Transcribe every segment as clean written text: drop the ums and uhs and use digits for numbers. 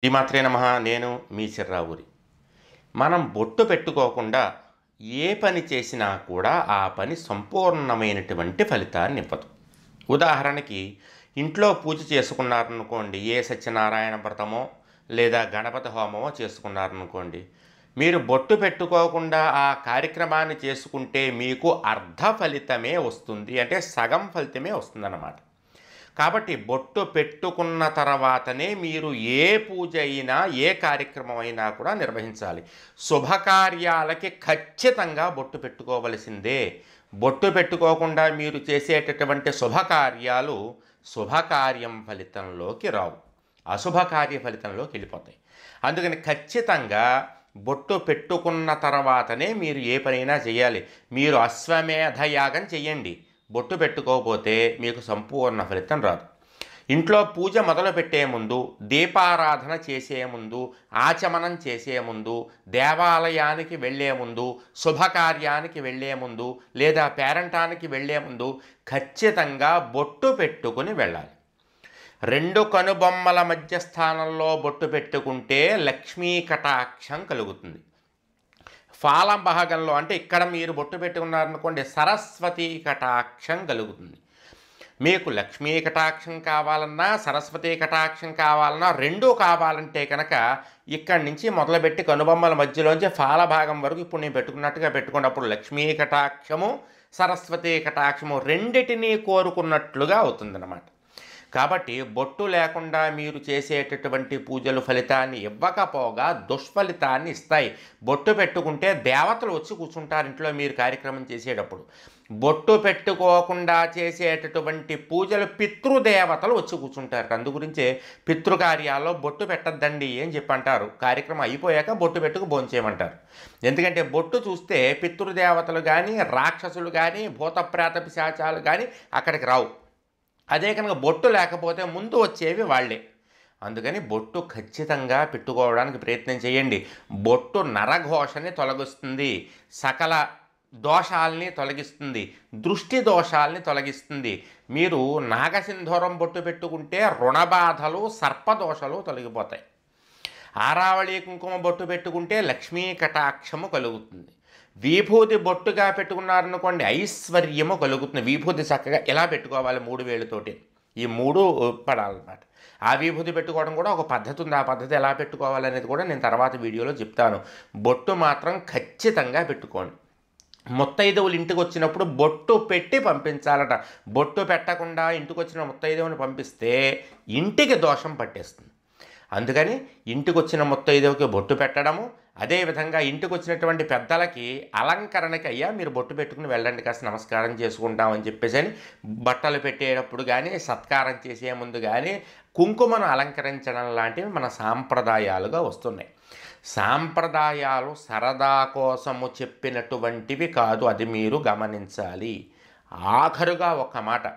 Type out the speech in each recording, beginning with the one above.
శ్రీమాత్రే నమః. నేను మీ చిర్రావూరి. మనం బొట్టు పెట్టుకోకుండా ఏ పని చేసినా కూడా ఆ పని సంపూర్ణమైనటువంటి ఫలితాన్ని ఇవ్వదు. ఉదాహరణకి ఇంట్లో పూజ చేసుకున్నారనుకోండి, ఏ సత్యనారాయణ వ్రతమో లేదా గణపతి హోమమో చేసుకున్నారనుకోండి, మీరు బొట్టు పెట్టుకోకుండా ఆ కార్యక్రమాన్ని చేసుకుంటే మీకు అర్ధ ఫలితమే వస్తుంది, అంటే సగం ఫలితమే వస్తుందన్నమాట. కాబట్టి బొట్టు పెట్టుకున్న తర్వాతనే మీరు ఏ పూజ అయినా ఏ కార్యక్రమం అయినా కూడా నిర్వహించాలి. శుభకార్యాలకి ఖచ్చితంగా బొట్టు పెట్టుకోవలసిందే. బొట్టు పెట్టుకోకుండా మీరు చేసేటటువంటి శుభకార్యాలు శుభకార్యం ఫలితంలోకి రావు, అశుభకార్య ఫలితంలోకి వెళ్ళిపోతాయి. అందుకని ఖచ్చితంగా బొట్టు పెట్టుకున్న తర్వాతనే మీరు ఏ పనైనా చేయాలి. మీరు అశ్వమేధ యాగం చెయ్యండి, బొట్టు పెట్టుకోకపోతే మీకు సంపూర్ణ ఫలితం రాదు. ఇంట్లో పూజ మొదలు పెట్టే ముందు, దీపారాధన చేసే ముందు, ఆచమనం చేసే ముందు, దేవాలయానికి వెళ్ళే ముందు, శుభకార్యానికి వెళ్ళే ముందు లేదా పేరంటానికి వెళ్ళే ముందు ఖచ్చితంగా బొట్టు పెట్టుకుని వెళ్ళాలి. రెండు కనుబొమ్మల మధ్య స్థానంలో బొట్టు పెట్టుకుంటే లక్ష్మీ కటాక్షం కలుగుతుంది. ఫాలం భాగంలో, అంటే ఇక్కడ మీరు బొట్టు పెట్టుకున్నారనుకోండి, సరస్వతీ కటాక్షం కలుగుతుంది. మీకు లక్ష్మీ కటాక్షం కావాలన్నా సరస్వతీ కటాక్షం కావాలన్నా రెండూ కావాలంటే కనుక ఇక్కడి నుంచి మొదలుపెట్టి కనుబొమ్మల మధ్యలోంచి ఫాల భాగం వరకు ఇప్పుడు నేను పెట్టుకున్నట్టుగా పెట్టుకున్నప్పుడు లక్ష్మీ కటాక్షము సరస్వతీ కటాక్షము రెండిటినీ కోరుకున్నట్లుగా అవుతుందన్నమాట. కాబట్టి బొట్టు లేకుండా మీరు చేసేటటువంటి పూజలు ఫలితాన్ని ఇవ్వకపోగా దుష్ఫలితాన్ని ఇస్తాయి. బొట్టు పెట్టుకుంటే దేవతలు వచ్చి కూర్చుంటారు ఇంట్లో మీరు కార్యక్రమం చేసేటప్పుడు. బొట్టు పెట్టుకోకుండా చేసేటటువంటి పూజలు పితృదేవతలు వచ్చి కూర్చుంటారు. అందుగురించే పితృకార్యాల్లో బొట్టు పెట్టద్దండి అని చెప్పి అంటారు. కార్యక్రమం అయిపోయాక బొట్టు పెట్టుకు భోంచేయమంటారు. ఎందుకంటే బొట్టు చూస్తే పితృదేవతలు కానీ రాక్షసులు కానీ భూతప్రేత పిశాచాలు కానీ అక్కడికి రావు. అదే కనుక బొట్టు లేకపోతే ముందు వచ్చేవి వాళ్ళే. అందుకని బొట్టు ఖచ్చితంగా పెట్టుకోవడానికి ప్రయత్నం చేయండి. బొట్టు నరఘోషని తొలగిస్తుంది, సకల దోషాలని తొలగిస్తుంది, దృష్టి దోషాలని తొలగిస్తుంది. మీరు నాగసింధూరం బొట్టు పెట్టుకుంటే రుణబాధలు సర్పదోషాలు తొలగిపోతాయి. ఆరావళి కుంకుమ బొట్టు పెట్టుకుంటే లక్ష్మీ కటాక్షము కలుగుతుంది. విభూతి బొట్టుగా పెట్టుకున్నారనుకోండి ఐశ్వర్యము కలుగుతుంది. విభూతి చక్కగా ఎలా పెట్టుకోవాలి, 3 వేళ్ళతోటి ఈ 3 పడాలన్నమాట. ఆ విభూతి పెట్టుకోవడం కూడా ఒక పద్ధతి ఉంది. ఆ పద్ధతి ఎలా పెట్టుకోవాలనేది కూడా నేను తర్వాత వీడియోలో చెప్తాను. బొట్టు మాత్రం ఖచ్చితంగా పెట్టుకోండి. ముత్తైదువులు ఇంటికి వచ్చినప్పుడు బొట్టు పెట్టి పంపించాలట. బొట్టు పెట్టకుండా ఇంటికి వచ్చిన ముత్తైదువుని పంపిస్తే ఇంటికి దోషం పట్టేస్తుంది. అందుకని ఇంటికి వచ్చిన ముత్తైదువుకి బొట్టు పెట్టడము, అదేవిధంగా ఇంటికి వచ్చినటువంటి పెద్దలకి అలంకరణకి అయ్యా మీరు బొట్టు పెట్టుకుని వెళ్ళండి, కాస్త నమస్కారం చేసుకుంటామని చెప్పేసి అని బట్టలు పెట్టేటప్పుడు కానీ సత్కారం చేసే ముందు కానీ కుంకుమను అలంకరించడం లాంటివి మన సాంప్రదాయాలుగా వస్తున్నాయి. సాంప్రదాయాలు సరదా కోసము చెప్పినటువంటివి కాదు, అది మీరు గమనించాలి. ఆఖరుగా ఒక మాట,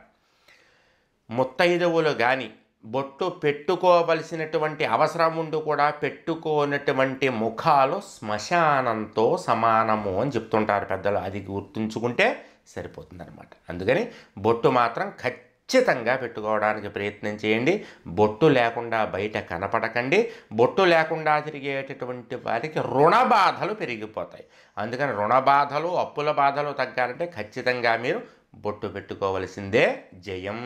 ముత్తైదువులు కానీ బొట్టు పెట్టుకోవలసినటువంటి అవసరం ఉండి కూడా పెట్టుకోనటువంటి ముఖాలు శ్మశానంతో సమానము అని చెప్తుంటారు పెద్దలు. అది గుర్తుంచుకుంటే సరిపోతుందన్నమాట. అందుకని బొట్టు మాత్రం ఖచ్చితంగా పెట్టుకోవడానికి ప్రయత్నం చేయండి. బొట్టు లేకుండా బయట కనపడకండి. బొట్టు లేకుండా తిరిగేటటువంటి వారికి రుణ బాధలు పెరిగిపోతాయి. అందుకని రుణ బాధలు అప్పుల బాధలు తగ్గాలంటే ఖచ్చితంగా మీరు బొట్టు పెట్టుకోవలసిందే. జయం.